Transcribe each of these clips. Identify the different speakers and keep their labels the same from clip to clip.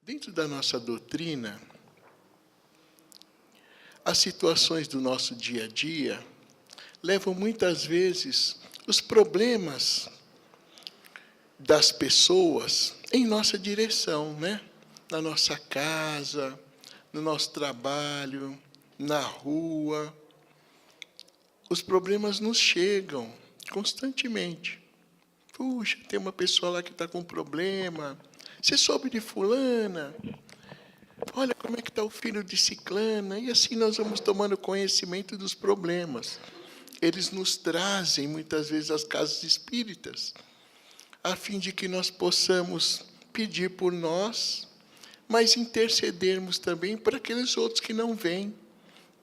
Speaker 1: Dentro da nossa doutrina, as situações do nosso dia a dia levam muitas vezes os problemas das pessoas em nossa direção, né? Na nossa casa, no nosso trabalho, na rua. Os problemas nos chegam constantemente. Puxa, tem uma pessoa lá que está com problema. Você soube de fulana? Olha como é que está o filho de ciclana. E assim nós vamos tomando conhecimento dos problemas. Eles nos trazem, muitas vezes, às casas espíritas, a fim de que nós possamos pedir por nós, mas intercedermos também por aqueles outros que não vêm,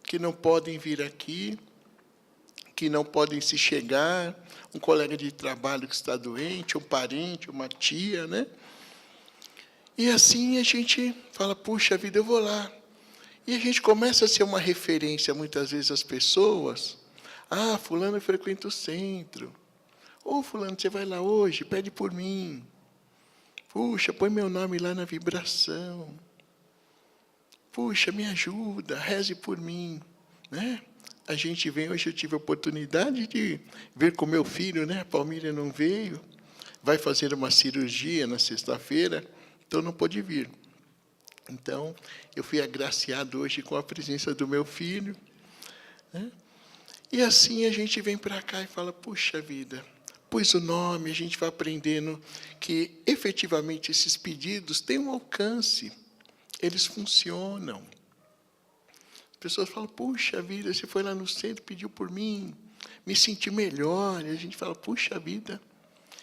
Speaker 1: que não podem vir aqui, que não podem se chegar, um colega de trabalho que está doente, um parente, uma tia, né? E assim a gente fala, puxa vida, eu vou lá. E a gente começa a ser uma referência, muitas vezes, às pessoas. Ah, fulano frequenta o centro. Ô, fulano, você vai lá hoje, pede por mim. Puxa, põe meu nome lá na vibração. Puxa, me ajuda, reze por mim, né? A gente vem, hoje eu tive a oportunidade de ver com meu filho, né? A Palmíria não veio, vai fazer uma cirurgia na sexta-feira, então não pôde vir. Então, eu fui agraciado hoje com a presença do meu filho, né? E assim a gente vem para cá e fala, puxa vida, pus o nome, a gente vai aprendendo que, efetivamente, esses pedidos têm um alcance, eles funcionam. As pessoas falam, puxa vida, você foi lá no centro, pediu por mim, me senti melhor. E a gente fala, puxa vida,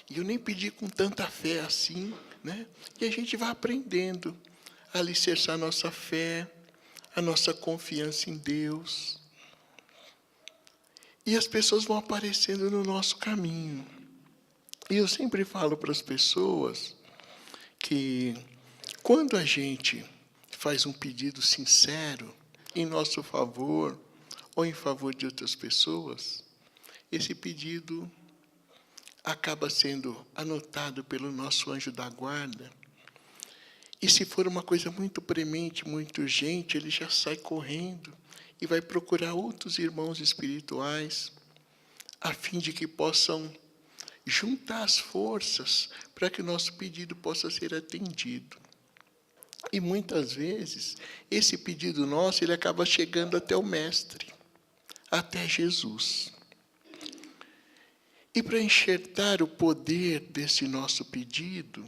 Speaker 1: e eu nem pedi com tanta fé assim, né? E a gente vai aprendendo a alicerçar a nossa fé, a nossa confiança em Deus. E as pessoas vão aparecendo no nosso caminho. E eu sempre falo para as pessoas que, quando a gente faz um pedido sincero em nosso favor ou em favor de outras pessoas, esse pedido acaba sendo anotado pelo nosso anjo da guarda. E se for uma coisa muito premente, muito urgente, ele já sai correndo e vai procurar outros irmãos espirituais, a fim de que possam juntar as forças para que o nosso pedido possa ser atendido. E muitas vezes, esse pedido nosso, ele acaba chegando até o Mestre, até Jesus. E para enxertar o poder desse nosso pedido,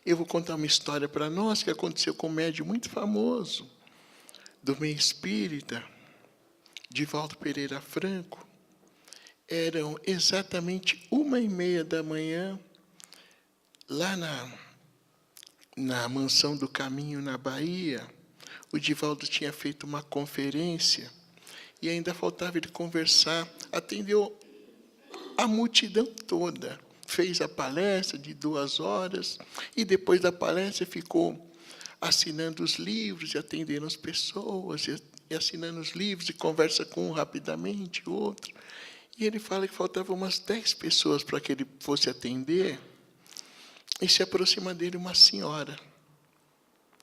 Speaker 1: eu vou contar uma história para nós que aconteceu com um médium muito famoso, do meio espírita, Divaldo Pereira Franco. Eram exatamente 1h30 da manhã, lá na Mansão do Caminho, na Bahia. O Divaldo tinha feito uma conferência e ainda faltava ele conversar. Atendeu a multidão toda. Fez a palestra de 2 horas e depois da palestra ficou assinando os livros e atendendo as pessoas, e assinando os livros e conversa com um rapidamente, o outro. E ele fala que faltavam umas 10 pessoas para que ele fosse atender, e se aproxima dele uma senhora.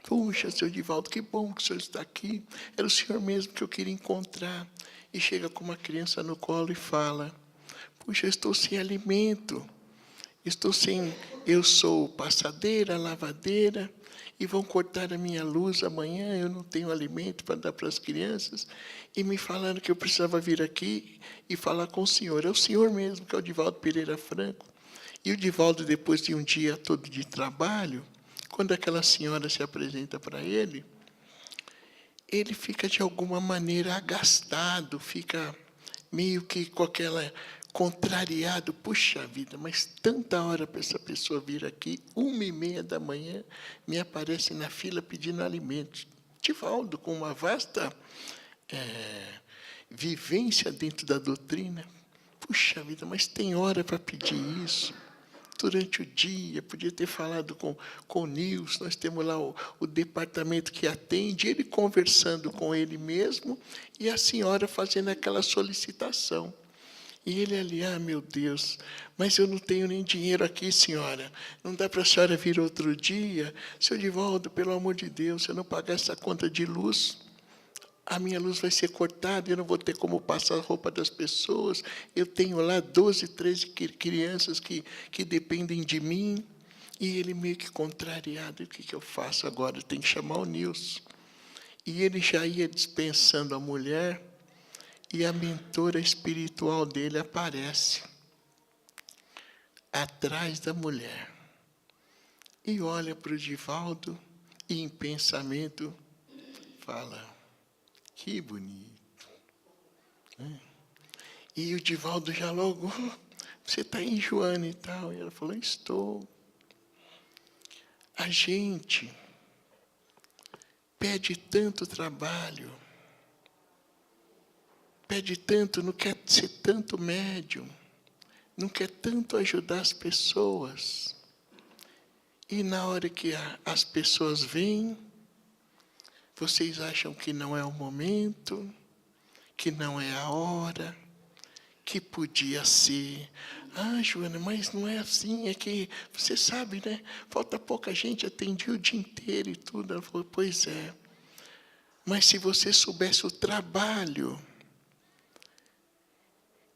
Speaker 1: Puxa, seu Divaldo, que bom que o senhor está aqui. Era o senhor mesmo que eu queria encontrar. E chega com uma criança no colo e fala, puxa, eu estou sem alimento. Eu sou passadeira, lavadeira, e vão cortar a minha luz amanhã, eu não tenho alimento para dar para as crianças, e me falaram que eu precisava vir aqui e falar com o senhor. É o senhor mesmo, que é o Divaldo Pereira Franco. E o Divaldo, depois de um dia todo de trabalho, quando aquela senhora se apresenta para ele fica, de alguma maneira, agastado, fica meio que com aquela contrariado. Puxa vida, mas tanta hora para essa pessoa vir aqui, 1h30 da manhã, me aparece na fila pedindo alimentos. Divaldo, com uma vasta vivência dentro da doutrina, puxa vida, mas tem hora para pedir isso? Durante o dia, podia ter falado com o Nilson, nós temos lá o departamento que atende, ele conversando com ele mesmo, e a senhora fazendo aquela solicitação. E ele ali, meu Deus, mas eu não tenho nem dinheiro aqui, senhora. Não dá para a senhora vir outro dia? Seu Divaldo, pelo amor de Deus, se eu não pagar essa conta de luz, a minha luz vai ser cortada, eu não vou ter como passar a roupa das pessoas. Eu tenho lá 12, 13 crianças que dependem de mim. E ele meio que contrariado, o que eu faço agora? Eu tenho que chamar o Nilson. E ele já ia dispensando a mulher, e a mentora espiritual dele aparece atrás da mulher. E olha para o Divaldo e, em pensamento, fala, que bonito. E o Divaldo já logo, você está enjoando e tal. E ela falou, estou. A gente pede tanto trabalho, pede tanto, não quer ser tanto médium, não quer tanto ajudar as pessoas. E na hora que as pessoas vêm, vocês acham que não é o momento, que não é a hora, que podia ser. Joana, mas não é assim, é que, você sabe, né? Falta pouca gente, atendi o dia inteiro e tudo. Ela falou, pois é. Mas se você soubesse o trabalho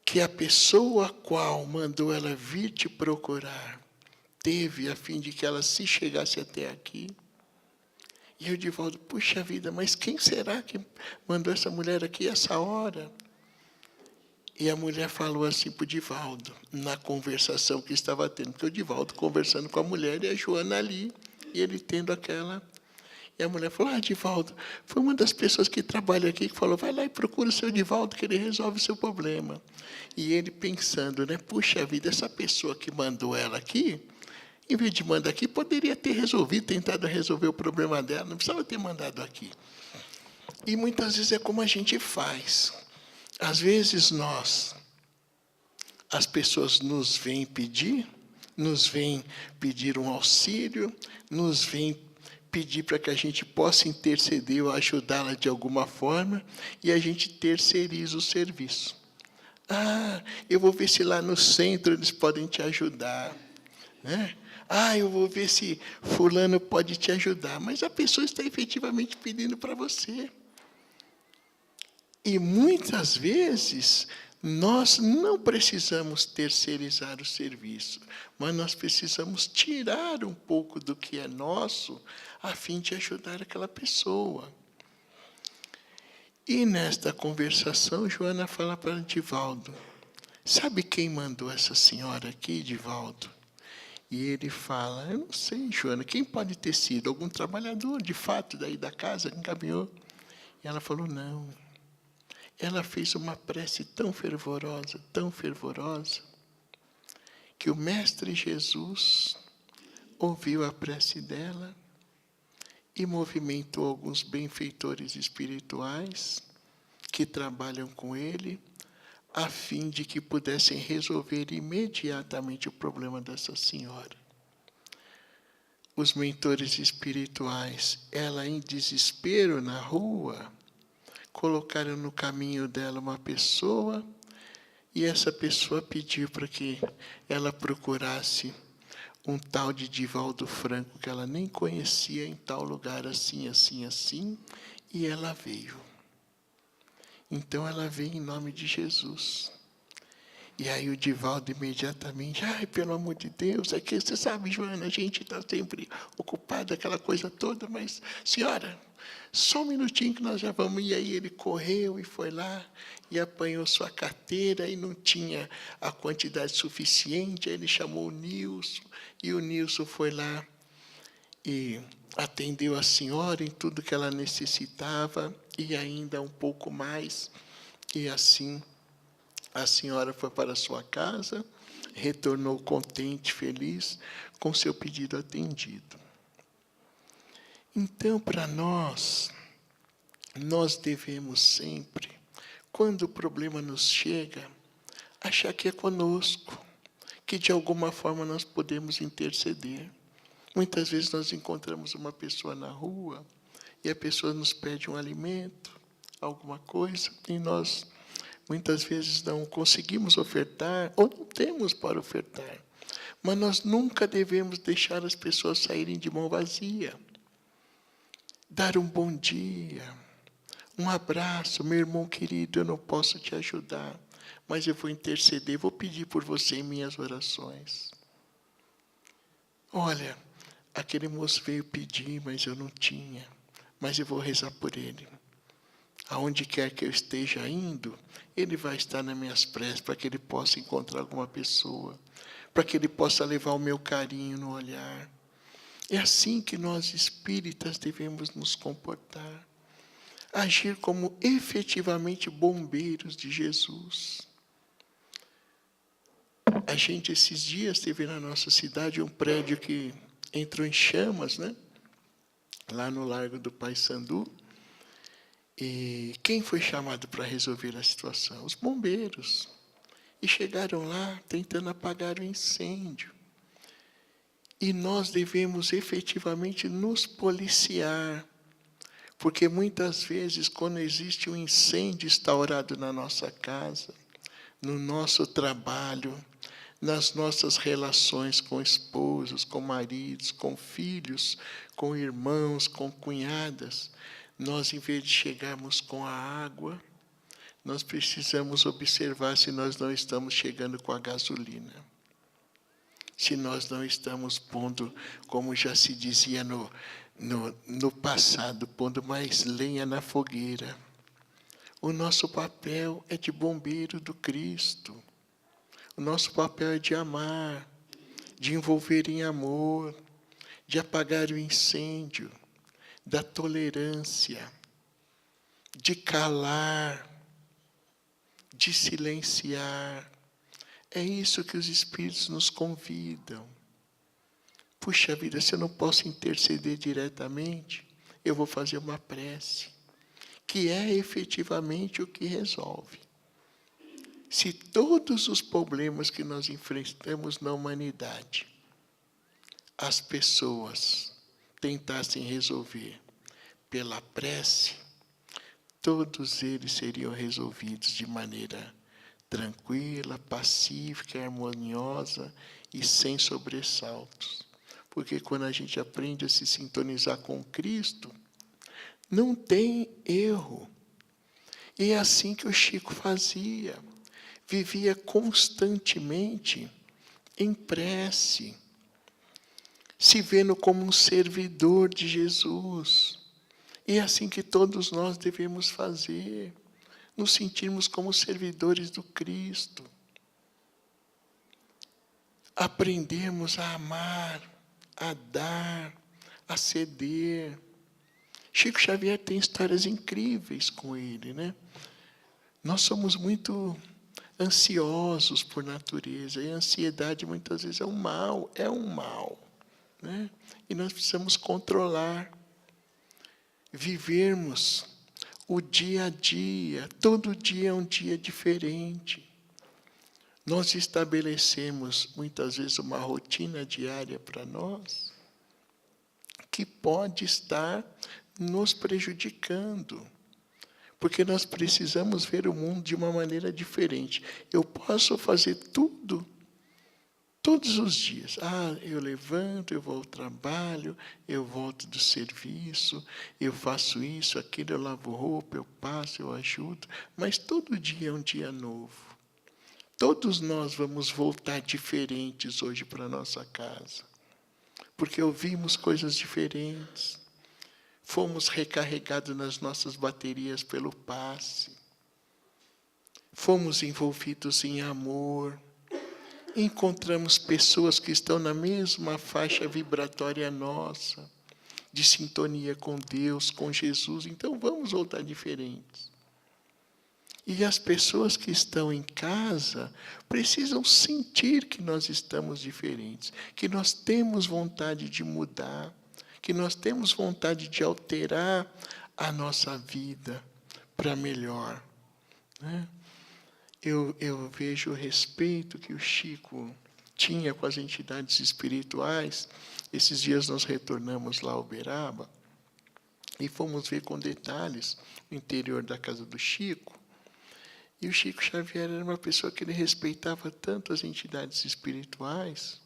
Speaker 1: que a pessoa a qual mandou ela vir te procurar teve a fim de que ela se chegasse até aqui. E eu, Divaldo, puxa vida, mas quem será que mandou essa mulher aqui essa hora? E a mulher falou assim para o Divaldo, na conversação que estava tendo, porque o Divaldo conversando com a mulher e a Joana ali, e ele tendo aquela. E a mulher falou, Divaldo, foi uma das pessoas que trabalha aqui que falou, vai lá e procura o seu Divaldo, que ele resolve o seu problema. E ele pensando, né, puxa vida, essa pessoa que mandou ela aqui, em vez de mandar aqui, poderia ter resolvido, tentado resolver o problema dela, não precisava ter mandado aqui. E muitas vezes é como a gente faz. Às vezes as pessoas nos vêm pedir um auxílio, nos vêm pedir para que a gente possa interceder ou ajudá-la de alguma forma, e a gente terceiriza o serviço. Eu vou ver se lá no centro eles podem te ajudar. Né? Eu vou ver se fulano pode te ajudar. Mas a pessoa está efetivamente pedindo para você. E muitas vezes nós não precisamos terceirizar o serviço, mas nós precisamos tirar um pouco do que é nosso a fim de ajudar aquela pessoa. E nesta conversação, Joana fala para Divaldo, sabe quem mandou essa senhora aqui, Divaldo? E ele fala, eu não sei, Joana, quem pode ter sido? Algum trabalhador, de fato, daí da casa que encaminhou? E ela falou, não. Ela fez uma prece tão fervorosa, que o Mestre Jesus ouviu a prece dela e movimentou alguns benfeitores espirituais que trabalham com ele, a fim de que pudessem resolver imediatamente o problema dessa senhora. Os mentores espirituais, ela em desespero na rua, colocaram no caminho dela uma pessoa, e essa pessoa pediu para que ela procurasse um tal de Divaldo Franco, que ela nem conhecia, em tal lugar assim, assim, assim, e ela veio. Então ela veio em nome de Jesus. E aí o Divaldo imediatamente, pelo amor de Deus, é que você sabe, Joana, a gente está sempre ocupado, aquela coisa toda, mas, senhora, só um minutinho que nós já vamos. E aí ele correu e foi lá e apanhou sua carteira e não tinha a quantidade suficiente. Aí ele chamou o Nilson e o Nilson foi lá e atendeu a senhora em tudo que ela necessitava e ainda um pouco mais. E assim a senhora foi para a sua casa, retornou contente, feliz, com seu pedido atendido. Então, para nós devemos sempre, quando o problema nos chega, achar que é conosco, que de alguma forma nós podemos interceder. Muitas vezes nós encontramos uma pessoa na rua e a pessoa nos pede um alimento, alguma coisa, e nós Muitas vezes não conseguimos ofertar ou não temos para ofertar. Mas nós nunca devemos deixar as pessoas saírem de mão vazia. Dar um bom dia, um abraço, meu irmão querido, eu não posso te ajudar, mas eu vou interceder, vou pedir por você em minhas orações. Olha, aquele moço veio pedir, mas eu não tinha, mas eu vou rezar por ele. Aonde quer que eu esteja indo, ele vai estar nas minhas preces, para que ele possa encontrar alguma pessoa, para que ele possa levar o meu carinho no olhar. É assim que nós espíritas devemos nos comportar. Agir como efetivamente bombeiros de Jesus. A gente, esses dias, teve na nossa cidade um prédio que entrou em chamas, né? Lá no Largo do Paissandu. E quem foi chamado para resolver a situação? Os bombeiros. E chegaram lá tentando apagar o incêndio. E nós devemos efetivamente nos policiar, porque muitas vezes, quando existe um incêndio instaurado na nossa casa, no nosso trabalho, nas nossas relações com esposos, com maridos, com filhos, com irmãos, com cunhadas, nós, em vez de chegarmos com a água, nós precisamos observar se nós não estamos chegando com a gasolina. Se nós não estamos pondo, como já se dizia no passado, pondo mais lenha na fogueira. O nosso papel é de bombeiro do Cristo. O nosso papel é de amar, de envolver em amor, de apagar o incêndio, da tolerância, de calar, de silenciar. É isso que os Espíritos nos convidam. Puxa vida, se eu não posso interceder diretamente, eu vou fazer uma prece, que é efetivamente o que resolve. Se todos os problemas que nós enfrentamos na humanidade, as pessoas tentassem resolver pela prece, todos eles seriam resolvidos de maneira tranquila, pacífica, harmoniosa e sem sobressaltos. Porque quando a gente aprende a se sintonizar com Cristo, não tem erro. E é assim que o Chico fazia. Vivia constantemente em prece, se vendo como um servidor de Jesus. E é assim que todos nós devemos fazer, nos sentirmos como servidores do Cristo. Aprendemos a amar, a dar, a ceder. Chico Xavier tem histórias incríveis com ele, né? Nós somos muito ansiosos por natureza, e a ansiedade muitas vezes é um mal, né? E nós precisamos controlar, vivermos o dia a dia, todo dia é um dia diferente. Nós estabelecemos muitas vezes uma rotina diária para nós, que pode estar nos prejudicando, porque nós precisamos ver o mundo de uma maneira diferente. Eu posso fazer tudo, todos os dias. Eu levanto, eu vou ao trabalho, eu volto do serviço, eu faço isso, aquilo, eu lavo roupa, eu passo, eu ajudo, mas todo dia é um dia novo. Todos nós vamos voltar diferentes hoje para a nossa casa, porque ouvimos coisas diferentes. Fomos recarregados nas nossas baterias pelo passe. Fomos envolvidos em amor. Encontramos pessoas que estão na mesma faixa vibratória nossa, de sintonia com Deus, com Jesus. Então vamos voltar diferentes. E as pessoas que estão em casa precisam sentir que nós estamos diferentes, que nós temos vontade de mudar, que nós temos vontade de alterar a nossa vida para melhor, né? Eu vejo o respeito que o Chico tinha com as entidades espirituais. Esses dias nós retornamos lá ao Uberaba e fomos ver com detalhes o interior da casa do Chico. E o Chico Xavier era uma pessoa que ele respeitava tanto as entidades espirituais,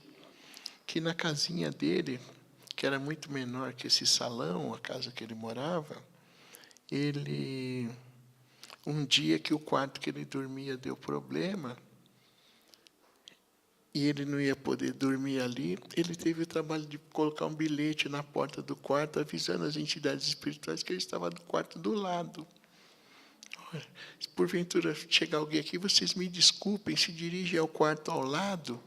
Speaker 1: que na casinha dele, que era muito menor que esse salão, a casa que ele morava, um dia que o quarto que ele dormia deu problema, e ele não ia poder dormir ali, ele teve o trabalho de colocar um bilhete na porta do quarto, avisando as entidades espirituais que ele estava no quarto do lado. Olha, se porventura chegar alguém aqui, vocês me desculpem, se dirigem ao quarto ao lado,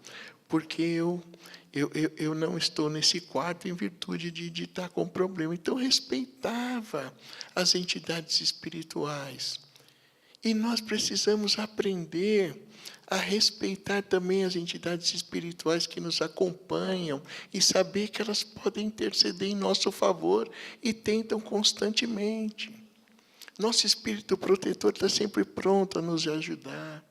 Speaker 1: porque eu não estou nesse quarto em virtude de estar com problema. Então, respeitava as entidades espirituais. E nós precisamos aprender a respeitar também as entidades espirituais que nos acompanham e saber que elas podem interceder em nosso favor e tentam constantemente. Nosso espírito protetor está sempre pronto a nos ajudar.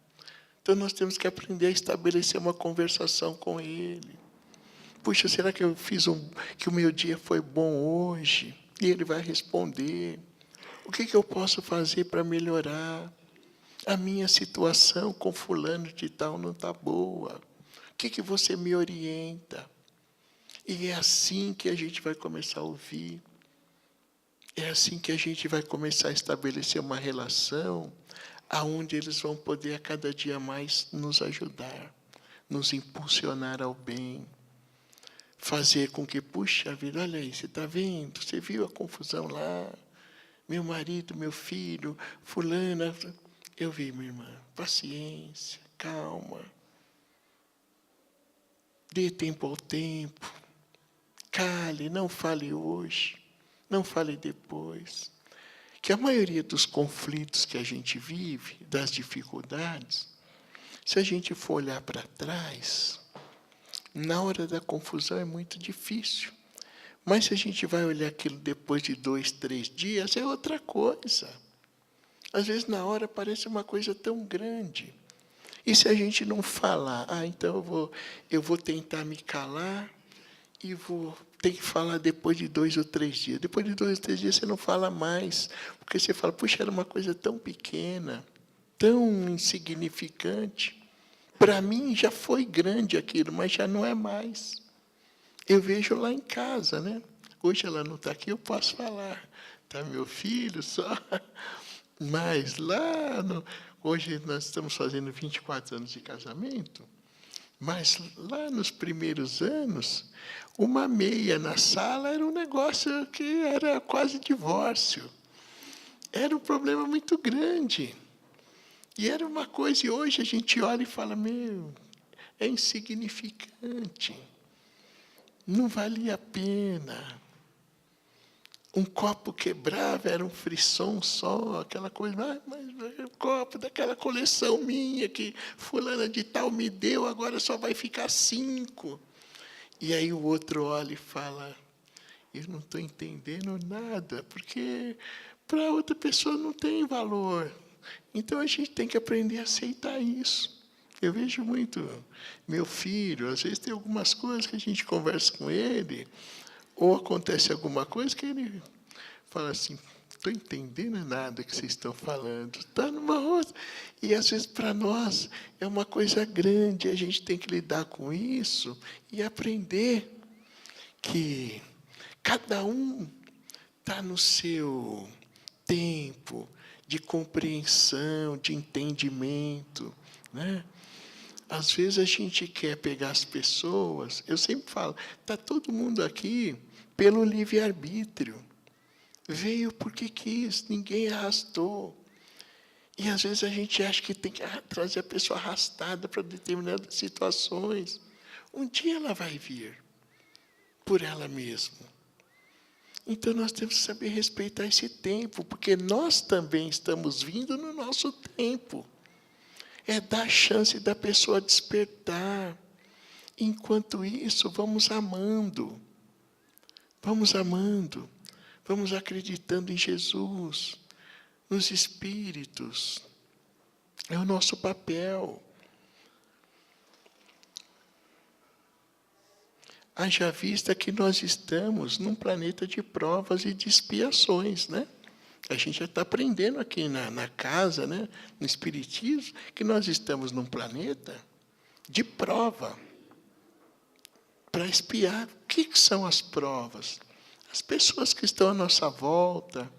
Speaker 1: Então, nós temos que aprender a estabelecer uma conversação com ele. Puxa, será que que o meu dia foi bom hoje? E ele vai responder. O que eu posso fazer para melhorar? A minha situação com fulano de tal não está boa. O que você me orienta? E é assim que a gente vai começar a ouvir. É assim que a gente vai começar a estabelecer uma relação aonde eles vão poder a cada dia mais nos ajudar, nos impulsionar ao bem, fazer com que, puxa vida, olha aí, você está vendo? Você viu a confusão lá? Meu marido, meu filho, fulana. Eu vi, minha irmã, paciência, calma. Dê tempo ao tempo. Cale, não fale hoje, não fale depois. Que a maioria dos conflitos que a gente vive, das dificuldades, se a gente for olhar para trás, na hora da confusão é muito difícil. Mas se a gente vai olhar aquilo depois de 2, 3 dias, é outra coisa. Às vezes, na hora, parece uma coisa tão grande. E se a gente não falar, então eu vou tentar me calar e vou ter que falar depois de 2 ou 3 dias. Depois de 2 ou 3 dias, você não fala mais. Porque você fala, puxa, era uma coisa tão pequena, tão insignificante. Para mim, já foi grande aquilo, mas já não é mais. Eu vejo lá em casa, né? Hoje ela não está aqui, eu posso falar. Está meu filho só. Mas hoje nós estamos fazendo 24 anos de casamento, mas lá nos primeiros anos, uma meia na sala era um negócio que era quase divórcio. Era um problema muito grande. E era uma coisa, e hoje a gente olha e fala, é insignificante. Não valia a pena. Um copo quebrava, era um frisson só, aquela coisa, mas um copo daquela coleção minha que fulana de tal me deu, agora só vai ficar 5. E aí o outro olha e fala, eu não estou entendendo nada, porque para outra pessoa não tem valor. Então a gente tem que aprender a aceitar isso. Eu vejo muito meu filho, às vezes tem algumas coisas que a gente conversa com ele, ou acontece alguma coisa que ele fala assim, estou entendendo nada que vocês estão falando. Está numa outra. E, às vezes, para nós, é uma coisa grande. A gente tem que lidar com isso e aprender que cada um está no seu tempo de compreensão, de entendimento, né? Às vezes a gente quer pegar as pessoas, eu sempre falo, está todo mundo aqui pelo livre-arbítrio. Veio porque quis, ninguém arrastou. E às vezes a gente acha que tem que trazer a pessoa arrastada para determinadas situações. Um dia ela vai vir, por ela mesma. Então nós temos que saber respeitar esse tempo, porque nós também estamos vindo no nosso tempo. É dar chance da pessoa despertar. Enquanto isso, vamos amando. Vamos amando. Vamos acreditando em Jesus, nos Espíritos. É o nosso papel. Haja vista que nós estamos num planeta de provas e de expiações, né? A gente já está aprendendo aqui na casa, né, no Espiritismo, que nós estamos num planeta de prova, para espiar. O que são as provas? As pessoas que estão à nossa volta,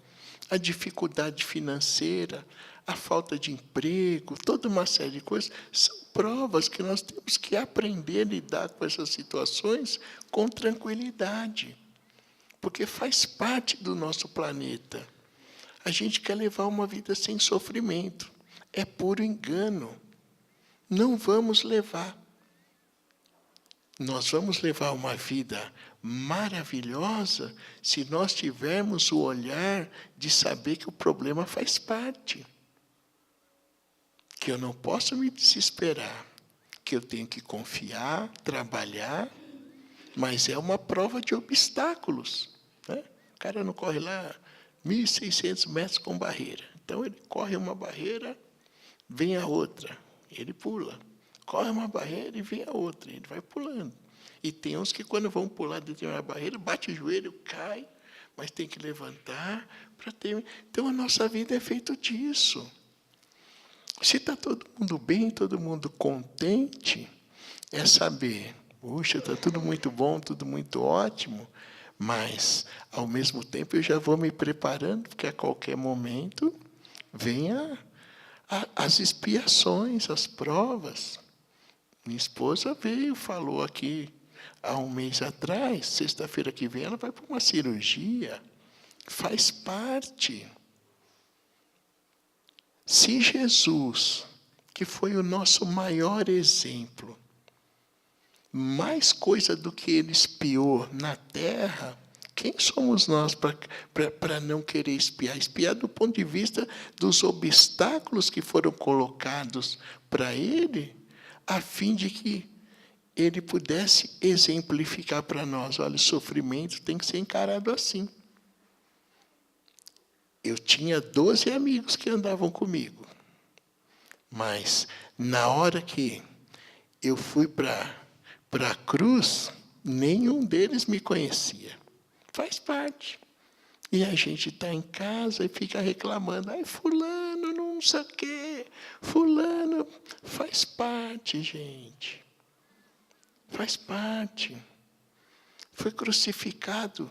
Speaker 1: a dificuldade financeira, a falta de emprego, toda uma série de coisas, são provas que nós temos que aprender a lidar com essas situações com tranquilidade, porque faz parte do nosso planeta. A gente quer levar uma vida sem sofrimento. É puro engano. Não vamos levar. Nós vamos levar uma vida maravilhosa se nós tivermos o olhar de saber que o problema faz parte. Que eu não posso me desesperar. Que eu tenho que confiar, trabalhar, mas é uma prova de obstáculos, né? O cara não corre lá 1.600 metros com barreira. Então, ele corre uma barreira, vem a outra, ele pula. Corre uma barreira e vem a outra, ele vai pulando. E tem uns que, quando vão pular dentro de uma barreira, bate o joelho, cai, mas tem que levantar para ter. Então, a nossa vida é feita disso. Se está todo mundo bem, todo mundo contente, é saber, puxa, está tudo muito bom, tudo muito ótimo, mas, ao mesmo tempo, eu já vou me preparando, porque a qualquer momento vem as expiações, as provas. Minha esposa veio, falou aqui há um mês atrás, sexta-feira que vem, ela vai para uma cirurgia. Faz parte. Se Jesus, que foi o nosso maior exemplo, mais coisa do que ele espiou na terra, quem somos nós para não querer espiar? Espiar do ponto de vista dos obstáculos que foram colocados para ele, a fim de que ele pudesse exemplificar para nós, olha, o sofrimento tem que ser encarado assim. Eu tinha 12 amigos que andavam comigo, mas na hora que eu fui para a cruz, nenhum deles me conhecia. Faz parte. E a gente está em casa e fica reclamando, ai, fulano, não sei o quê, fulano, faz parte, gente. Faz parte. Foi crucificado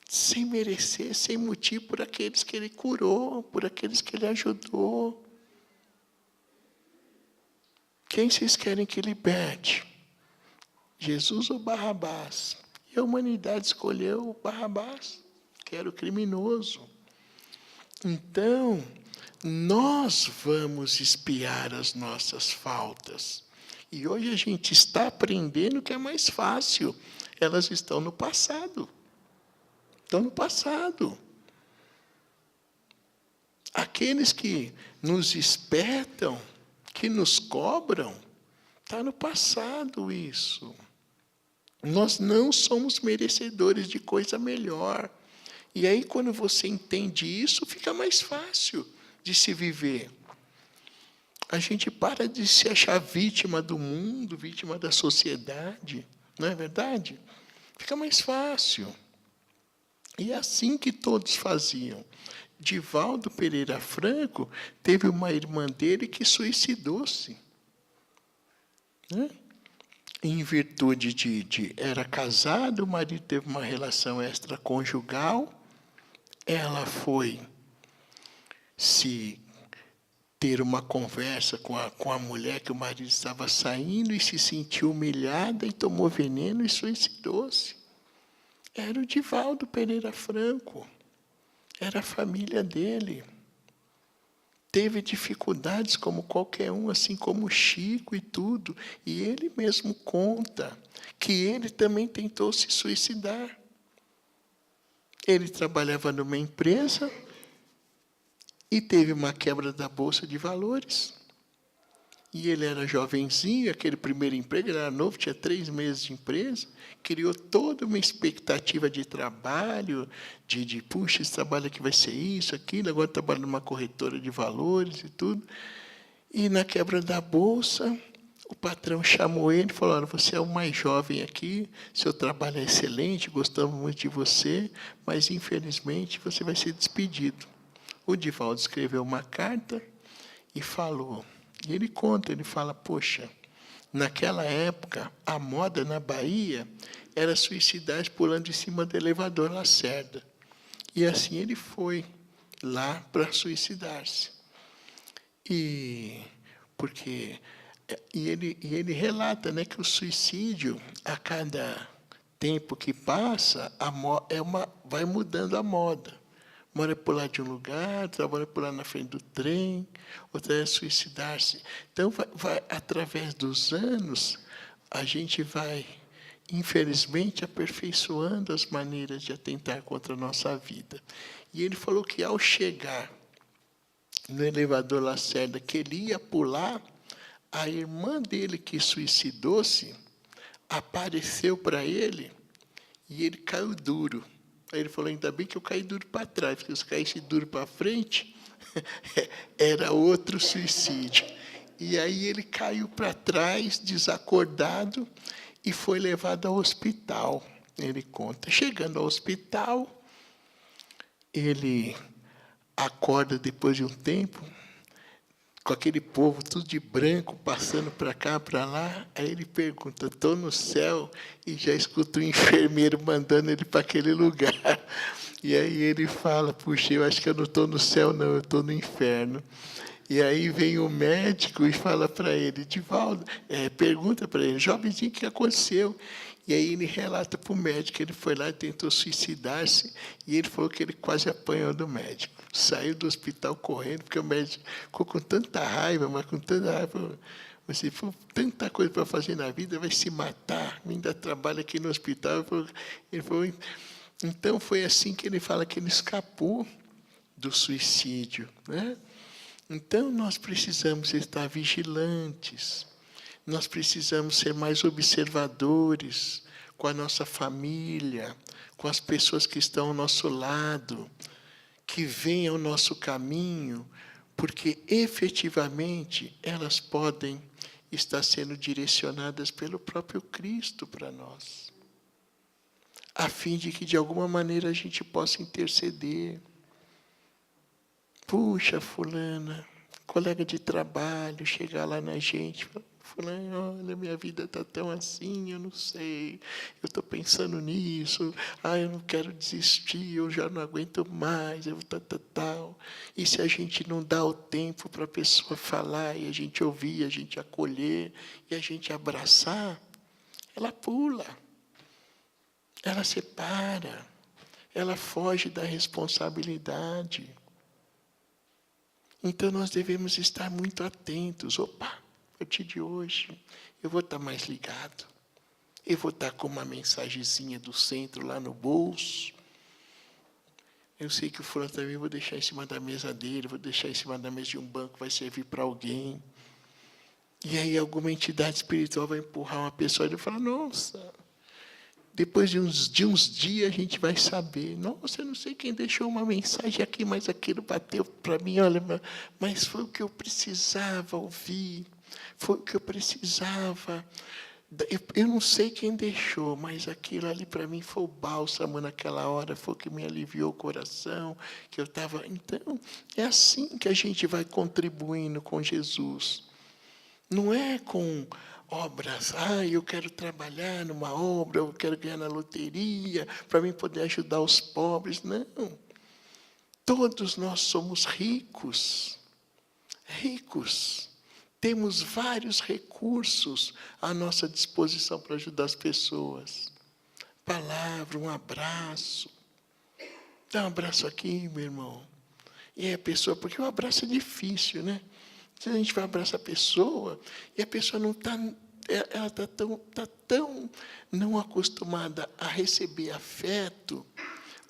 Speaker 1: sem merecer, sem motivo, por aqueles que ele curou, por aqueles que ele ajudou. Quem vocês querem que liberte? Jesus ou Barrabás? E a humanidade escolheu Barrabás, que era o criminoso. Então, nós vamos expiar as nossas faltas. E hoje a gente está aprendendo que é mais fácil. Elas estão no passado. Estão no passado. Aqueles que nos espetam, que nos cobram, está no passado isso. Nós não somos merecedores de coisa melhor. E aí, quando você entende isso, fica mais fácil de se viver. A gente para de se achar vítima do mundo, vítima da sociedade. Não é verdade? Fica mais fácil. E é assim que todos faziam. Divaldo Pereira Franco teve uma irmã dele que suicidou-se, né? Em virtude de era casado, o marido teve uma relação extraconjugal, ela foi se ter uma conversa com a mulher que o marido estava saindo e se sentiu humilhada e tomou veneno e suicidou-se. Era o Divaldo Pereira Franco, era a família dele. Teve dificuldades como qualquer um, assim como o Chico e tudo. E ele mesmo conta que ele também tentou se suicidar. Ele trabalhava numa empresa e teve uma quebra da Bolsa de Valores. E ele era jovenzinho, aquele primeiro emprego, ele era novo, tinha 3 meses de empresa, criou toda uma expectativa de trabalho, puxa, esse trabalho aqui vai ser isso, aquilo, agora trabalho numa corretora de valores e tudo. E na quebra da Bolsa, o patrão chamou ele e falou, olha, você é o mais jovem aqui, seu trabalho é excelente, gostamos muito de você, mas, infelizmente, você vai ser despedido. O Divaldo escreveu uma carta e falou. E ele conta, ele fala, poxa, naquela época, a moda na Bahia era suicidar-se pulando em cima do elevador Lacerda. E assim ele foi lá para suicidar-se. E ele relata, né, que o suicídio, a cada tempo que passa, vai mudando a moda. Uma hora é pular de um lugar, outra hora é pular na frente do trem, outra é suicidar-se. Então, através dos anos, a gente vai, infelizmente, aperfeiçoando as maneiras de atentar contra a nossa vida. E ele falou que, ao chegar no elevador Lacerda, que ele ia pular, a irmã dele, que suicidou-se, apareceu para ele e ele caiu duro. Aí ele falou, ainda bem que eu caí duro para trás, porque se eu caísse duro para frente, era outro suicídio. E aí ele caiu para trás, desacordado, e foi levado ao hospital, ele conta. Chegando ao hospital, ele acorda depois de um tempo, com aquele povo tudo de branco, passando para cá, para lá. Aí ele pergunta, estou no céu? E já escuta o enfermeiro mandando ele para aquele lugar. E aí ele fala, puxa, eu acho que eu não estou no céu, não, eu estou no inferno. E aí vem o médico e fala para ele, Divaldo, pergunta para ele, jovenzinho, o que aconteceu? E aí ele relata para o médico que ele foi lá e tentou suicidar-se, e ele falou que ele quase apanhou do médico. Saiu do hospital correndo, porque o médico ficou com tanta raiva, mas com tanta raiva. Você foi tanta coisa para fazer na vida, vai se matar, ainda trabalha aqui no hospital. Ele falou, então foi assim que ele fala que ele escapou do suicídio, né? Então nós precisamos estar vigilantes, nós precisamos ser mais observadores com a nossa família, com as pessoas que estão ao nosso lado, que vêm ao nosso caminho, porque efetivamente elas podem estar sendo direcionadas pelo próprio Cristo para nós, a fim de que de alguma maneira a gente possa interceder. Puxa, fulana, colega de trabalho, chegar lá na gente, fulano, olha, minha vida está tão assim, eu não sei, eu estou pensando nisso, eu não quero desistir, eu já não aguento mais, tal. E se a gente não dá o tempo para a pessoa falar, e a gente ouvir, a gente acolher, e a gente abraçar, ela pula, ela separa, ela foge da responsabilidade. Então, nós devemos estar muito atentos. Opa, a partir de hoje, eu vou estar mais ligado. Eu vou estar com uma mensagenzinha do centro lá no bolso. Eu sei que o fulano também vou deixar em cima da mesa dele, vou deixar em cima da mesa de um banco, vai servir para alguém. E aí, alguma entidade espiritual vai empurrar uma pessoa e ele fala, nossa... Depois de uns dias, a gente vai saber. Nossa, eu não sei quem deixou uma mensagem aqui, mas aquilo bateu para mim. Olha, mas foi o que eu precisava ouvir. Foi o que eu precisava. Eu não sei quem deixou, mas aquilo ali para mim foi o bálsamo naquela hora. Foi o que me aliviou o coração. Que eu estava... Então, é assim que a gente vai contribuindo com Jesus. Não é com... obras, eu quero trabalhar numa obra, eu quero ganhar na loteria, para mim poder ajudar os pobres. Não. Todos nós somos ricos. Ricos. Temos vários recursos à nossa disposição para ajudar as pessoas. Palavra, um abraço. Dá um abraço aqui, meu irmão. E aí a pessoa, porque o abraço é difícil, né? Se a gente vai abraçar a pessoa, e a pessoa não está, ela está tão não acostumada a receber afeto,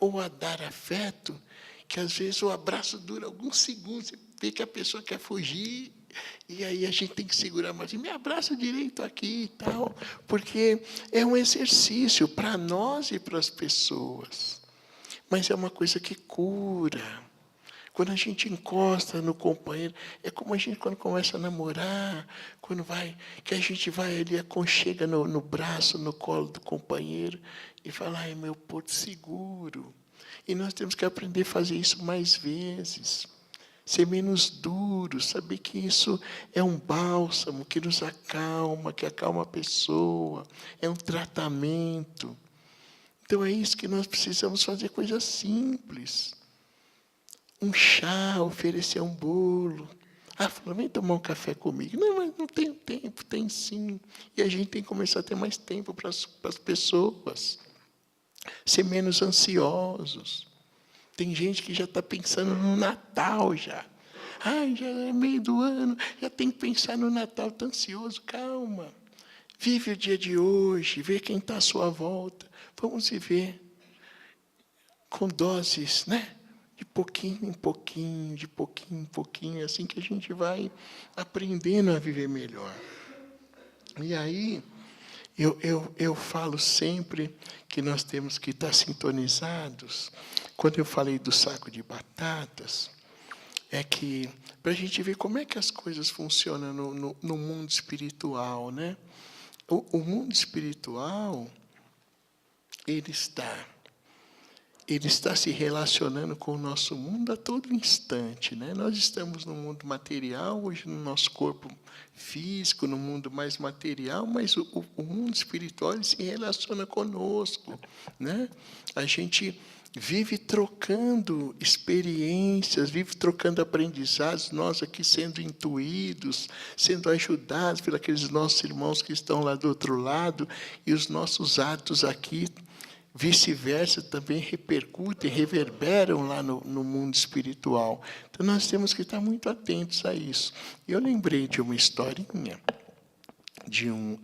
Speaker 1: ou a dar afeto, que às vezes o abraço dura alguns segundos, você vê que a pessoa quer fugir, e aí a gente tem que segurar, mas me abraça direito aqui e tal, porque é um exercício para nós e para as pessoas, mas é uma coisa que cura. Quando a gente encosta no companheiro, é como a gente quando começa a namorar, que a gente vai ali, aconchega no braço, no colo do companheiro, e fala, meu porto seguro. E nós temos que aprender a fazer isso mais vezes. Ser menos duro, saber que isso é um bálsamo que nos acalma, que acalma a pessoa, é um tratamento. Então é isso que nós precisamos fazer, coisas simples. Um chá, oferecer um bolo. Ah, falou, vem tomar um café comigo. Não, mas não tenho tempo, tem sim. E a gente tem que começar a ter mais tempo para as pessoas. Ser menos ansiosos. Tem gente que já está pensando no Natal já. Ai, já é meio do ano, já tem que pensar no Natal, está ansioso, calma. Vive o dia de hoje, vê quem está à sua volta. Vamos viver com doses, né? De pouquinho em pouquinho, de pouquinho em pouquinho, assim que a gente vai aprendendo a viver melhor. E aí, eu falo sempre que nós temos que estar sintonizados. Quando eu falei do saco de batatas, é que para a gente ver como é que as coisas funcionam no mundo espiritual, né? O mundo espiritual, ele está se relacionando com o nosso mundo a todo instante, né? Nós estamos no mundo material, hoje no nosso corpo físico, no mundo mais material, mas o mundo espiritual ele se relaciona conosco, né? A gente vive trocando experiências, vive trocando aprendizados, nós aqui sendo intuídos, sendo ajudados por aqueles nossos irmãos que estão lá do outro lado, e os nossos atos aqui, vice-versa, também repercutem, reverberam lá no mundo espiritual. Então, nós temos que estar muito atentos a isso. Eu lembrei de uma historinha,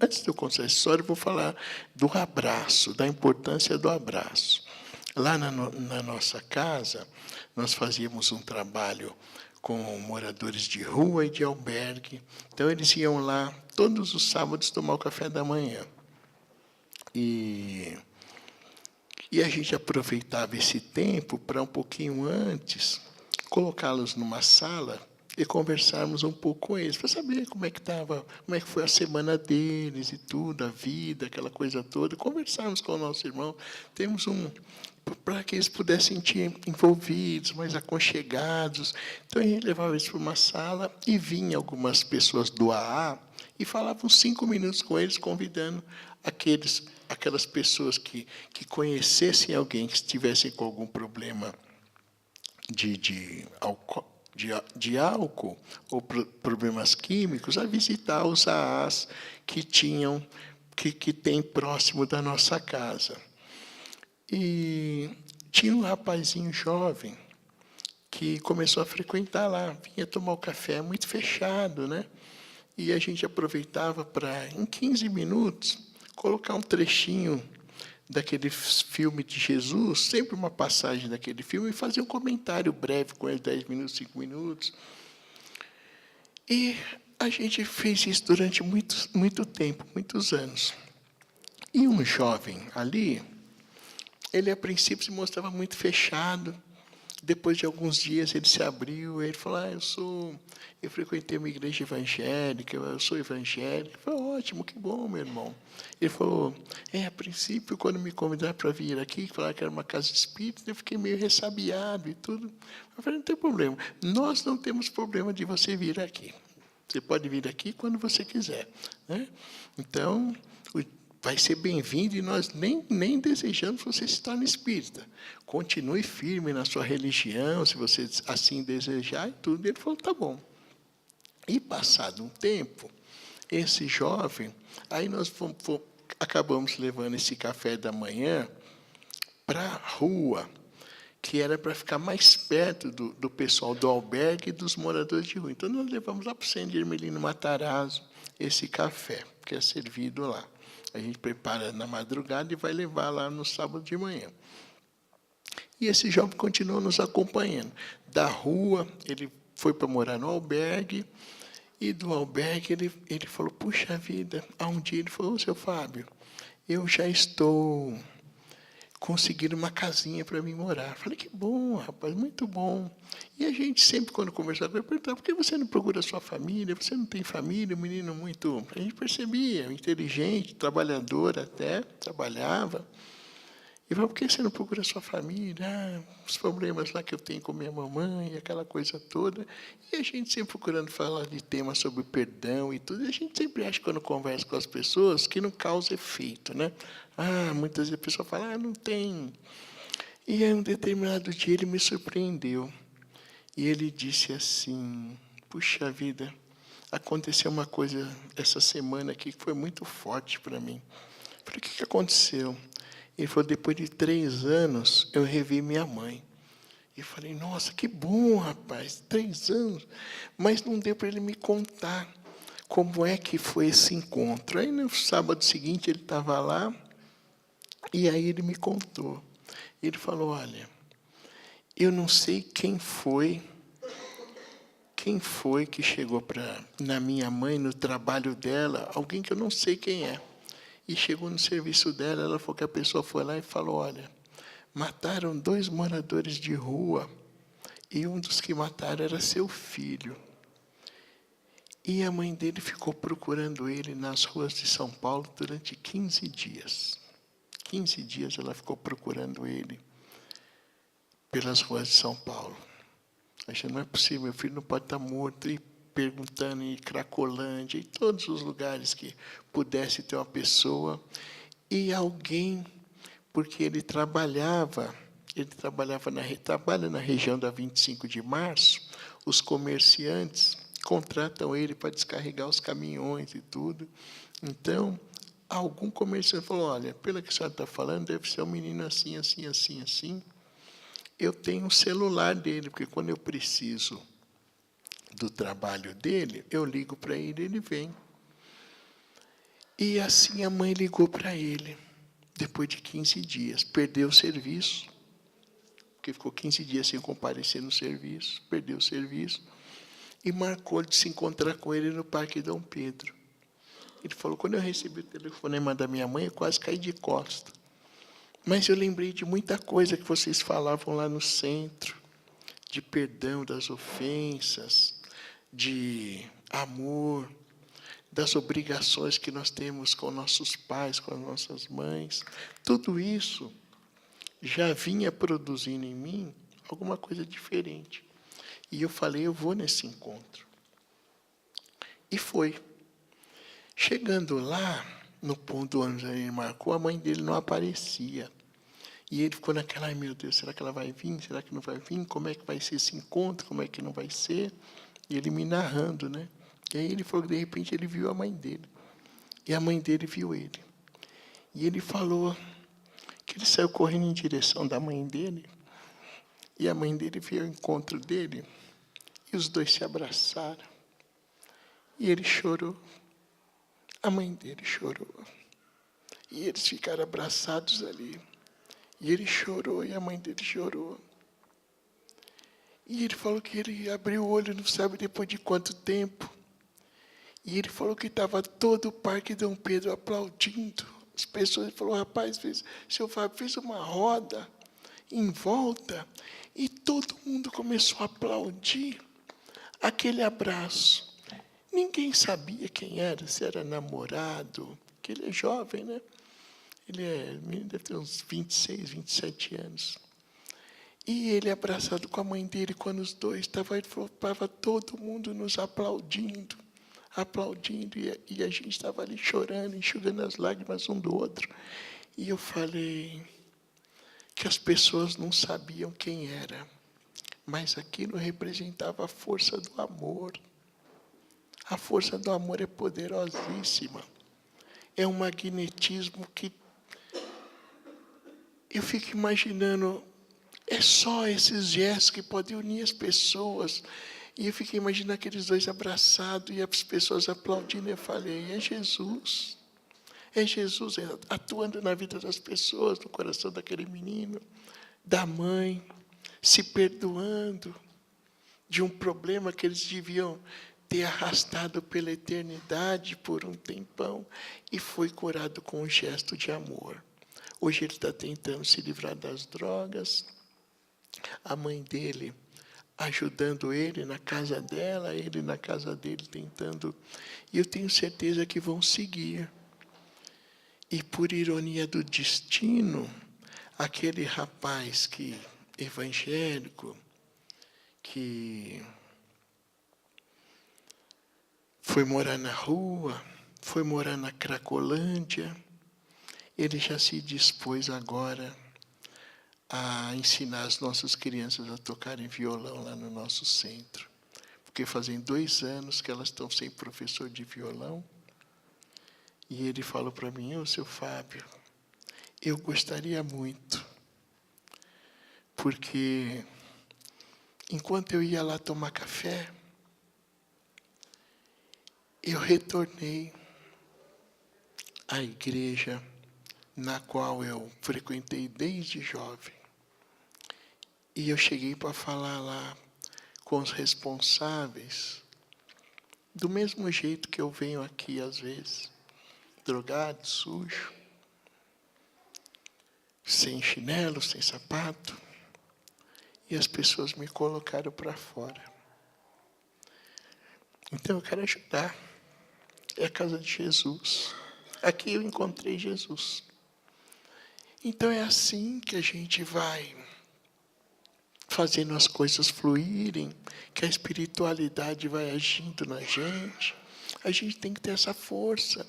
Speaker 1: antes de eu contar essa história, eu vou falar do abraço, da importância do abraço. Lá na nossa casa, nós fazíamos um trabalho com moradores de rua e de albergue. Então, eles iam lá todos os sábados tomar o café da manhã. E a gente aproveitava esse tempo para, um pouquinho antes, colocá-los numa sala e conversarmos um pouco com eles, para saber como é que estava, como é que foi a semana deles e tudo, a vida, aquela coisa toda. Conversarmos com o nosso irmão. Temos para que eles pudessem sentir envolvidos, mais aconchegados. Então, a gente levava eles para uma sala e vinha algumas pessoas do AA e falavam 5 minutos com eles, convidando aquelas pessoas que conhecessem alguém que estivessem com algum problema de álcool ou problemas químicos, a visitar os AAs que tem próximo da nossa casa. E tinha um rapazinho jovem que começou a frequentar lá, vinha tomar o café, muito fechado, né? E a gente aproveitava para, em 15 minutos, colocar um trechinho daquele filme de Jesus, sempre uma passagem daquele filme, e fazer um comentário breve com ele, 10 minutos, 5 minutos. E a gente fez isso durante muito tempo, muitos anos. E um jovem ali, ele a princípio se mostrava muito fechado. Depois de alguns dias ele se abriu, ele falou, eu frequentei uma igreja evangélica, eu sou evangélico. Eu falei, ótimo, que bom, meu irmão. Ele falou, a princípio, quando me convidaram para vir aqui, falaram que era uma casa espírita, eu fiquei meio ressabiado e tudo. Eu falei, não tem problema, nós não temos problema de você vir aqui. Você pode vir aqui quando você quiser, né? Então, vai ser bem-vindo e nós nem desejamos que você se torne espírita. Continue firme na sua religião, se você assim desejar e tudo. Ele falou, tá bom. E passado um tempo, esse jovem, aí nós acabamos levando esse café da manhã para a rua, que era para ficar mais perto do pessoal do albergue e dos moradores de rua. Então, nós levamos lá para o Centro de Hermelino Matarazzo esse café, que é servido lá. A gente prepara na madrugada e vai levar lá no sábado de manhã. E esse jovem continuou nos acompanhando. Da rua, ele foi para morar no albergue, e do albergue ele falou, puxa vida, há um dia ele falou, seu Fábio, eu já estou conseguindo uma casinha para mim morar. Falei, que bom, rapaz, muito bom. E a gente sempre, quando conversava, eu perguntava, por que você não procura a sua família? Você não tem família? Um menino muito... A gente percebia, inteligente, trabalhador até, trabalhava. E falou, por que você não procura a sua família? Ah, os problemas lá que eu tenho com minha mamãe, aquela coisa toda. E a gente sempre procurando falar de temas sobre perdão e tudo. E a gente sempre acha, quando conversa com as pessoas, que não causa efeito, né? Ah, muitas vezes a pessoa fala, ah, não tem. E aí, um determinado dia, ele me surpreendeu. E ele disse assim, puxa vida, aconteceu uma coisa essa semana aqui que foi muito forte para mim. Eu falei, o que aconteceu? Ele falou, depois de 3 anos, eu revi minha mãe. E eu falei, nossa, que bom, rapaz, 3 anos. Mas não deu para ele me contar como é que foi esse encontro. Aí, no sábado seguinte, ele estava lá, e aí ele me contou. Ele falou, olha, eu não sei quem foi que chegou na minha mãe, no trabalho dela, alguém que eu não sei quem é. E chegou no serviço dela, ela falou que a pessoa foi lá e falou, olha, mataram 2 moradores de rua, e um dos que mataram era seu filho. E a mãe dele ficou procurando ele nas ruas de São Paulo durante 15 dias. 15 dias ela ficou procurando ele pelas ruas de São Paulo. Achando, não é possível, meu filho não pode estar morto. E perguntando em Cracolândia, em todos os lugares que pudesse ter uma pessoa. E alguém, porque ele trabalha na região da 25 de março, os comerciantes contratam ele para descarregar os caminhões e tudo. Então, algum comerciante falou, olha, pelo que a senhora está falando, deve ser um menino assim, assim, assim, assim. Eu tenho o celular dele, porque quando eu preciso do trabalho dele, eu ligo para ele, ele vem. E assim a mãe ligou para ele, depois de 15 dias. Perdeu o serviço, porque ficou 15 dias sem comparecer no serviço, perdeu o serviço, e marcou de se encontrar com ele no Parque Dom Pedro. Ele falou, quando eu recebi o telefonema da minha mãe, eu quase caí de costas. Mas eu lembrei de muita coisa que vocês falavam lá no centro, de perdão das ofensas, de amor, das obrigações que nós temos com nossos pais, com as nossas mães. Tudo isso já vinha produzindo em mim alguma coisa diferente. E eu falei, eu vou nesse encontro. E foi. Chegando lá, no ponto onde ele marcou, a mãe dele não aparecia. E ele ficou naquela, ai meu Deus, será que ela vai vir? Será que não vai vir? Como é que vai ser esse encontro? Como é que não vai ser? E ele me narrando, né? E aí ele falou que de repente ele viu a mãe dele. E a mãe dele viu ele. E ele falou que ele saiu correndo em direção da mãe dele. E a mãe dele veio ao encontro dele. E os dois se abraçaram. E ele chorou. A mãe dele chorou. E eles ficaram abraçados ali. E ele chorou e a mãe dele chorou. E ele falou que ele abriu o olho, não sabe depois de quanto tempo. E ele falou que estava todo o Parque Dom Pedro aplaudindo. As pessoas, ele falou, rapaz, seu Fábio fez uma roda em volta e todo mundo começou a aplaudir aquele abraço. Ninguém sabia quem era, se era namorado, porque ele é jovem, né? Ele deve ter uns 26, 27 anos. E ele abraçado com a mãe dele, quando os dois estavam, ele falou, estava todo mundo nos aplaudindo, e a gente estava ali chorando, enxugando as lágrimas um do outro. E eu falei que as pessoas não sabiam quem era, mas aquilo representava a força do amor. A força do amor é poderosíssima. É um magnetismo que eu fico imaginando, é só esses gestos que podem unir as pessoas. E eu fiquei imaginando aqueles dois abraçados e as pessoas aplaudindo. Eu falei, é Jesus atuando na vida das pessoas, no coração daquele menino, da mãe, se perdoando de um problema que eles deviam ter arrastado pela eternidade por um tempão, e foi curado com um gesto de amor. Hoje ele está tentando se livrar das drogas, a mãe dele ajudando ele na casa dela, ele na casa dele tentando. E eu tenho certeza que vão seguir. E por ironia do destino, aquele rapaz evangélico que foi morar na rua, foi morar na Cracolândia, ele já se dispôs agora a ensinar as nossas crianças a tocarem violão lá no nosso centro. Porque fazem 2 anos que elas estão sem professor de violão. E ele falou para mim: ô, seu Fábio, eu gostaria muito, porque enquanto eu ia lá tomar café, eu retornei à igreja na qual eu frequentei desde jovem. E eu cheguei para falar lá com os responsáveis, do mesmo jeito que eu venho aqui às vezes, drogado, sujo, sem chinelo, sem sapato, e as pessoas me colocaram para fora. Então eu quero ajudar. É a casa de Jesus. Aqui eu encontrei Jesus. Então é assim que a gente vai fazendo as coisas fluírem, que a espiritualidade vai agindo na gente. A gente tem que ter essa força.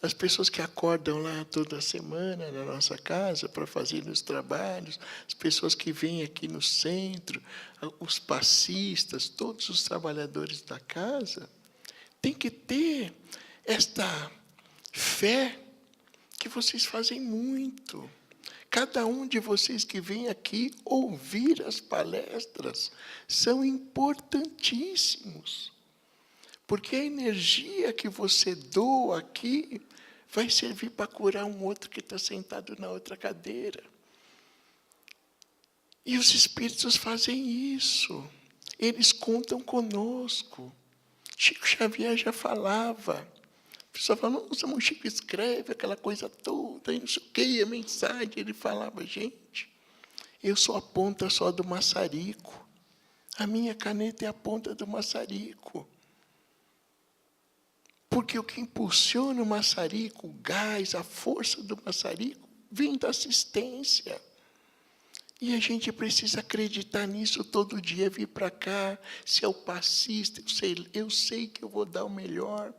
Speaker 1: As pessoas que acordam lá toda semana na nossa casa para fazer os trabalhos, as pessoas que vêm aqui no centro, os passistas, todos os trabalhadores da casa, tem que ter esta fé que vocês fazem muito. Cada um de vocês que vem aqui ouvir as palestras são importantíssimos. Porque a energia que você doa aqui vai servir para curar um outro que está sentado na outra cadeira. E os espíritos fazem isso. Eles contam conosco. Chico Xavier já falava. A pessoa fala: nossa, o Chico escreve aquela coisa toda, e não sei o que, a mensagem. Ele falava: gente, eu sou a ponta só do maçarico. A minha caneta é a ponta do maçarico. Porque o que impulsiona o maçarico, o gás, a força do maçarico, vem da assistência. E a gente precisa acreditar nisso todo dia, vir para cá, ser o passista, eu sei que eu vou dar o melhor,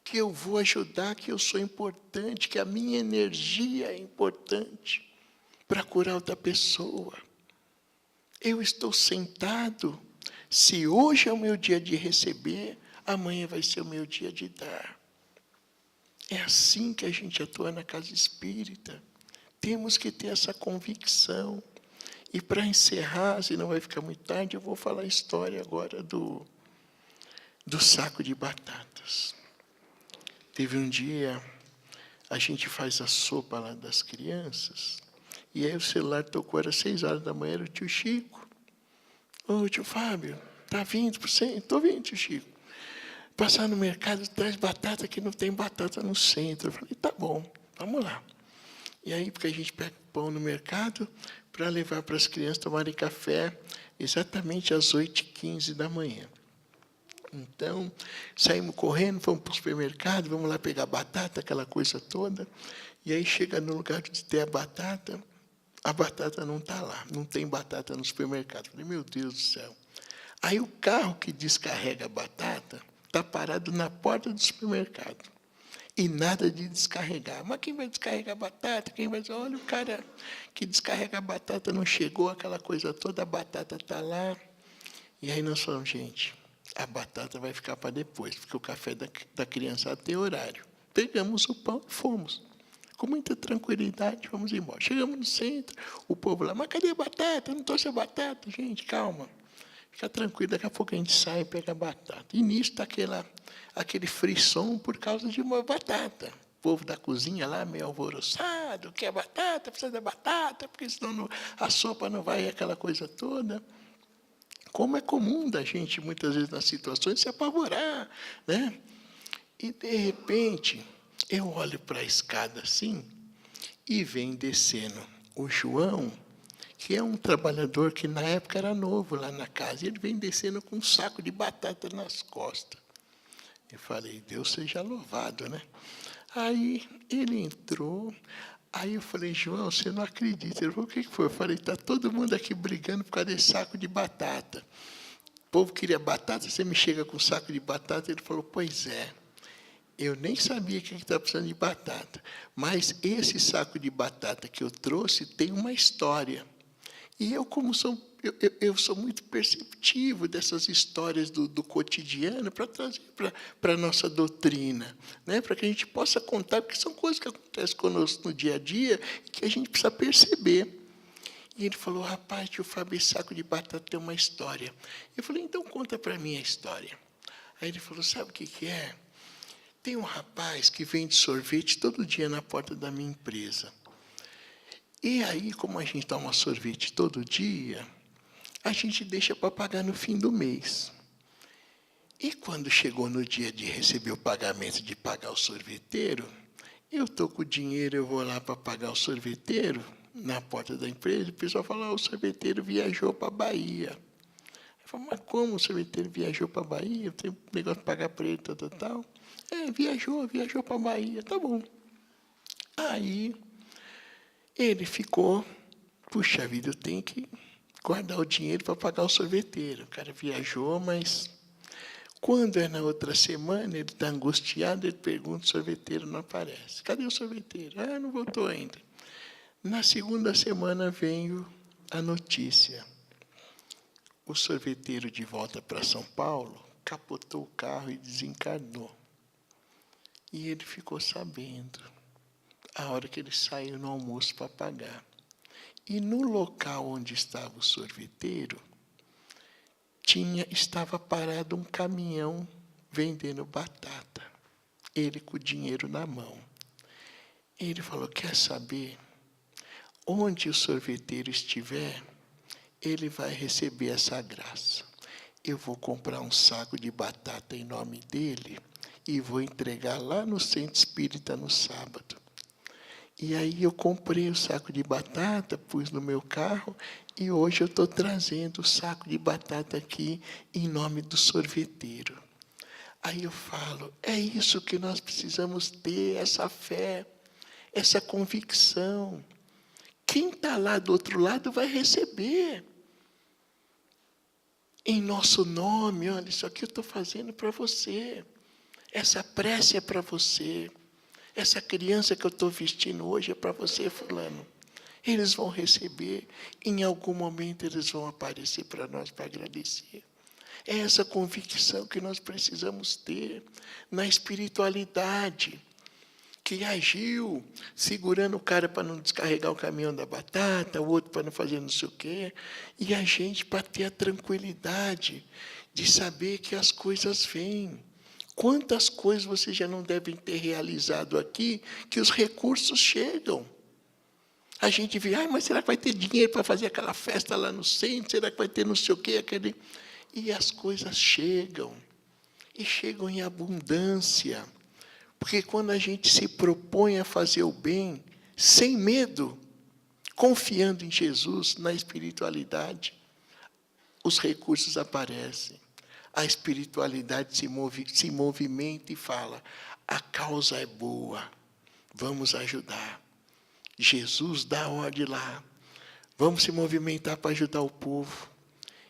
Speaker 1: que eu vou ajudar, que eu sou importante, que a minha energia é importante para curar outra pessoa. Eu estou sentado, se hoje é o meu dia de receber, amanhã vai ser o meu dia de dar. É assim que a gente atua na casa espírita. Temos que ter essa convicção. E para encerrar, senão vai ficar muito tarde, eu vou falar a história agora do saco de batatas. Teve um dia, a gente faz a sopa lá das crianças, e aí o celular tocou, era 6 horas da manhã, era o tio Chico. Ô, tio Fábio, tá vindo para você? Estou vindo, tio Chico. Passar no mercado, traz batata, que não tem batata no centro. Eu falei: tá bom, vamos lá. E aí, porque a gente pega pão no mercado para levar para as crianças tomarem café exatamente às 8h15 da manhã. Então, saímos correndo, fomos para o supermercado, vamos lá pegar batata, aquela coisa toda. E aí chega no lugar de ter a batata não está lá, não tem batata no supermercado. Eu falei: meu Deus do céu. Aí o carro que descarrega a batata está parado na porta do supermercado. E nada de descarregar. Mas quem vai descarregar a batata? Quem vai dizer: olha, o cara que descarrega a batata não chegou, aquela coisa toda, a batata está lá. E aí nós falamos: gente, a batata vai ficar para depois, porque o café da criança tem horário. Pegamos o pão e fomos. Com muita tranquilidade, vamos embora. Chegamos no centro, o povo lá: mas cadê a batata? Eu não trouxe a batata. Gente, calma. Fica tranquilo, daqui a pouco a gente sai e pega a batata. E nisso está aquele frisson por causa de uma batata. O povo da cozinha lá, meio alvoroçado, quer batata, precisa da batata, porque senão a sopa não vai, aquela coisa toda. Como é comum da gente, muitas vezes, nas situações, se apavorar, né? E, de repente, eu olho para a escada assim, e vem descendo o João, que é um trabalhador que na época era novo lá na casa, e ele vem descendo com um saco de batata nas costas. Eu falei: Deus seja louvado, né? Aí ele entrou, Aí eu falei, João, você não acredita. Ele falou, o que foi? Eu falei, está todo mundo aqui brigando por causa desse saco de batata. O povo queria batata, você me chega com um saco de batata. Ele falou, pois é, eu nem sabia que estava precisando de batata. Mas esse saco de batata que eu trouxe tem uma história. E eu, como eu sou muito perceptivo dessas histórias do cotidiano para trazer para a nossa doutrina, né? Para que a gente possa contar, porque são coisas que acontecem conosco no dia a dia e que a gente precisa perceber. E ele falou, rapaz, tio Fábio, esse saco de batata tem uma história. Eu falei, então conta para mim a história. Aí ele falou, sabe o que é? Tem um rapaz que vende sorvete todo dia na porta da minha empresa. E aí, como a gente toma sorvete todo dia, a gente deixa para pagar no fim do mês. E quando chegou no dia de receber o pagamento de pagar o sorveteiro, eu estou com o dinheiro, eu vou lá para pagar o sorveteiro, na porta da empresa, o pessoal fala, o sorveteiro viajou para a Bahia. Eu falo, mas como o sorveteiro viajou para a Bahia? Eu tenho um negócio de pagar para ele, tal. Viajou para a Bahia, tá bom. Aí ele ficou, puxa vida, eu tenho que guardar o dinheiro para pagar o sorveteiro. O cara viajou, mas quando é na outra semana, ele está angustiado, ele pergunta, o sorveteiro não aparece. Cadê o sorveteiro? Não voltou ainda. Na segunda semana veio a notícia. O sorveteiro de volta para São Paulo capotou o carro e desencarnou. E ele ficou sabendo a hora que ele saiu no almoço para pagar. E no local onde estava o sorveteiro, estava parado um caminhão vendendo batata. Ele com o dinheiro na mão. Ele falou, quer saber? Onde o sorveteiro estiver, ele vai receber essa graça. Eu vou comprar um saco de batata em nome dele e vou entregar lá no Centro Espírita no sábado. E aí eu comprei o saco de batata, pus no meu carro e hoje eu estou trazendo o saco de batata aqui em nome do sorveteiro. Aí eu falo, é isso que nós precisamos ter, essa fé, essa convicção. Quem está lá do outro lado vai receber. Em nosso nome, olha, isso aqui eu estou fazendo para você. Essa prece é para você. Essa criança que eu estou vestindo hoje é para você, fulano. Eles vão receber, em algum momento eles vão aparecer para nós para agradecer. É essa convicção que nós precisamos ter na espiritualidade, que agiu segurando o cara para não descarregar o caminhão da batata, o outro para não fazer não sei o quê, e a gente para ter a tranquilidade de saber que as coisas vêm. Quantas coisas vocês já não devem ter realizado aqui, que os recursos chegam. A gente vê, mas será que vai ter dinheiro para fazer aquela festa lá no centro? Será que vai ter não sei o quê? E as coisas chegam. E chegam em abundância. Porque quando a gente se propõe a fazer o bem, sem medo, confiando em Jesus, na espiritualidade, os recursos aparecem. A espiritualidade se movimenta e fala, a causa é boa, vamos ajudar. Jesus dá ordem lá, vamos se movimentar para ajudar o povo.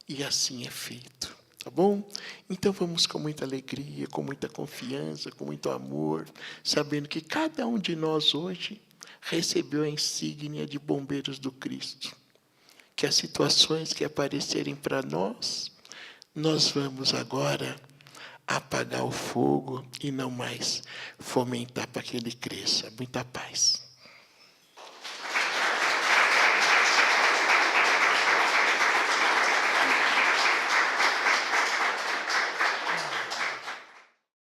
Speaker 1: E assim é feito, tá bom? Então vamos com muita alegria, com muita confiança, com muito amor, sabendo que cada um de nós hoje recebeu a insígnia de bombeiros do Cristo. Que as situações que aparecerem para nós vamos agora apagar o fogo e não mais fomentar para que ele cresça. Muita paz.